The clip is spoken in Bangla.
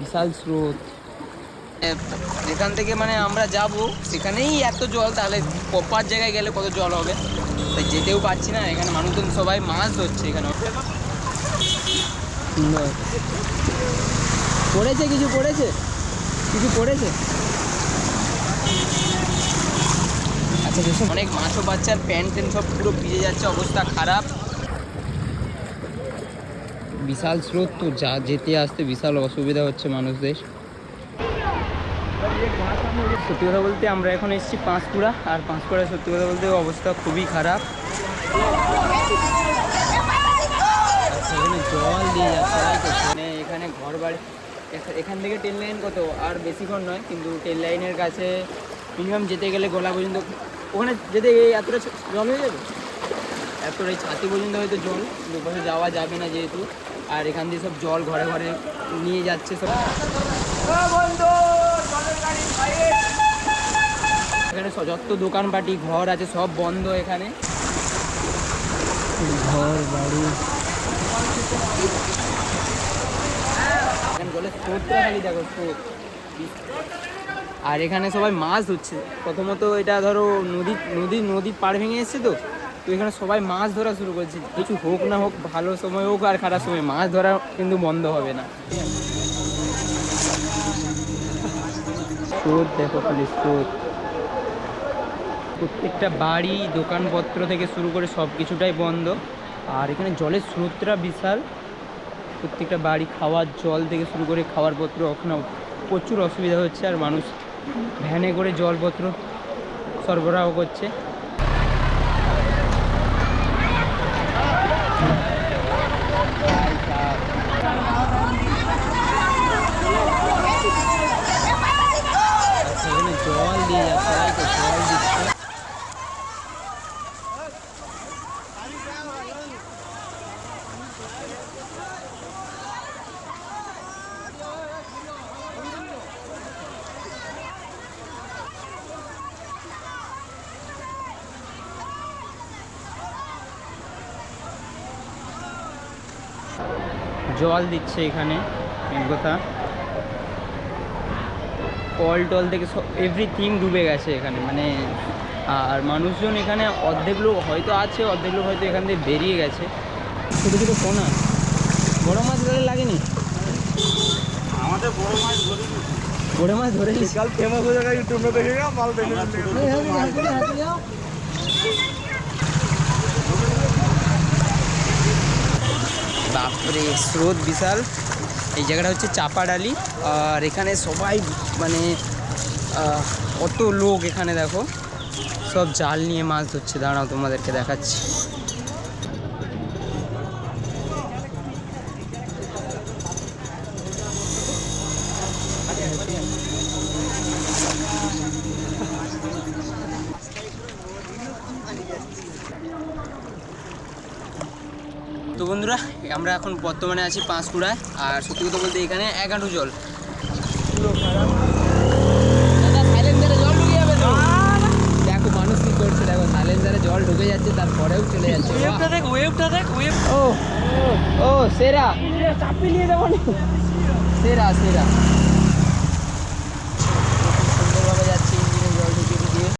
বিশাল স্রোত। যেখান থেকে মানে আমরা যাব সেখানেই এত জল, তাহলে প্রপার জায়গায় গেলে কত জল হবে, তাই যেতেও পারছি না। এখানে মানুষজন সবাই মাছ ধরছে এখানে। সুন্দর পড়েছে, কিছু পড়েছে, কিছু পড়েছে। আচ্ছা যেসব অনেক মাছও বাচ্চার প্যান্ট ট্যান্ট সব পুরো ভিজে যাচ্ছে, অবস্থা খারাপ। বিশাল স্রোত তো, যা যেতে আসতে বিশাল অসুবিধা হচ্ছে মানুষদের। সত্যি কথা বলতে আমরা এখন এসেছি পাঁশকুড়া, আর পাঁশকুড়ায় সত্যি কথা বলতে অবস্থা খুবই খারাপ। এখানে জল দিয়ে যাচ্ছে, মানে এখানে ঘর বাড়ি, এখান থেকে ট্রেন লাইন কত আর বেশিক্ষণ নয়, কিন্তু ট্রেন লাইনের কাছে মিনিমাম যেতে গেলে গলা পর্যন্ত, ওখানে যেতে এতটা জল হয়ে যাবে, এতটাই ছাতি পর্যন্ত হয়তো জল, দুপাশে যাওয়া যাবে না যেহেতু। আর এখান দিয়ে সব জল ঘরে ঘরে নিয়ে যাচ্ছে সব। এখানে যত দোকানপাটি ঘর আছে সব বন্ধ এখানে, ঘর বাড়ি। এখানে জলের স্রোতটা খালি দেখো, স্রোত। আর এখানে সবাই মাছ ধরছে। প্রথমত এটা ধরো নদী পাড় ভেঙে এসছে, তো এখানে সবাই মাছ ধরা শুরু করছে। কিছু হোক না হোক, ভালো সময় হোক আর খারাপ সময়, মাছ ধরা কিন্তু বন্ধ হবে না। স্রোত দেখো খালি স্রোত। প্রত্যেকটা বাড়ি দোকানপত্র থেকে শুরু করে সব কিছুটাই বন্ধ। আর এখানে জলের স্রোতটা বিশাল। প্রত্যেকটা বাড়ি খাওয়ার জল থেকে শুরু করে খাওয়ার পত্র ওখানে প্রচুর অসুবিধা হচ্ছে। আর মানুষ ভ্যানে করে জলপত্র সরবরাহ করছে। এখানে জল দিয়ে যাচ্ছে, জল দিচ্ছে। জল দিচ্ছে এখানে, মেন কথা কল টল থেকে সব এভরিথিং ডুবে গেছে এখানে মানে। আর মানুষজন এখানে অর্ধেক লোক হয়তো আছে, অর্ধেক লোক হয়তো এখান থেকে বেরিয়ে গেছে। ছোটো ছোটো পোনা, বড় মাছ ধরে লাগেনি আমাদের বড় মাছ ধরে, বড় মাছ ধরে কাল ফেমাস হয়ে গেছে ইউটিউবে দেখে গেলাম, মাল দেখে বাপরে স্রোত বিশাল। এই জায়গাটা হচ্ছে চাপাডালি। আর এখানে সবাই মানে কত লোক এখানে দেখো, সব জাল নিয়ে মাছ ধরছে। দাঁড়াও তোমাদেরকে দেখাচ্ছি। তো বন্ধুরা, আমরা এখন বর্তমানে আছি পাঁশকুড়ায়। আর সত্যি কথা বলতে এখানে 1 হাঁটু জল, পুরো খারাপ। দাদা সাইলেন্সারে জল ঢুকে যাবে তো। দেখো মানুষ কি করছে, দেখো সাইলেন্সারে জল ঢুকে যাচ্ছে, তারপরেও চলে যাচ্ছে। ওয়েভটা দেখ, ওয়েভটা দেখ, ওয়েভ। ও ও সেরা, চাপি নিয়ে যাবো। সেরা সেরা।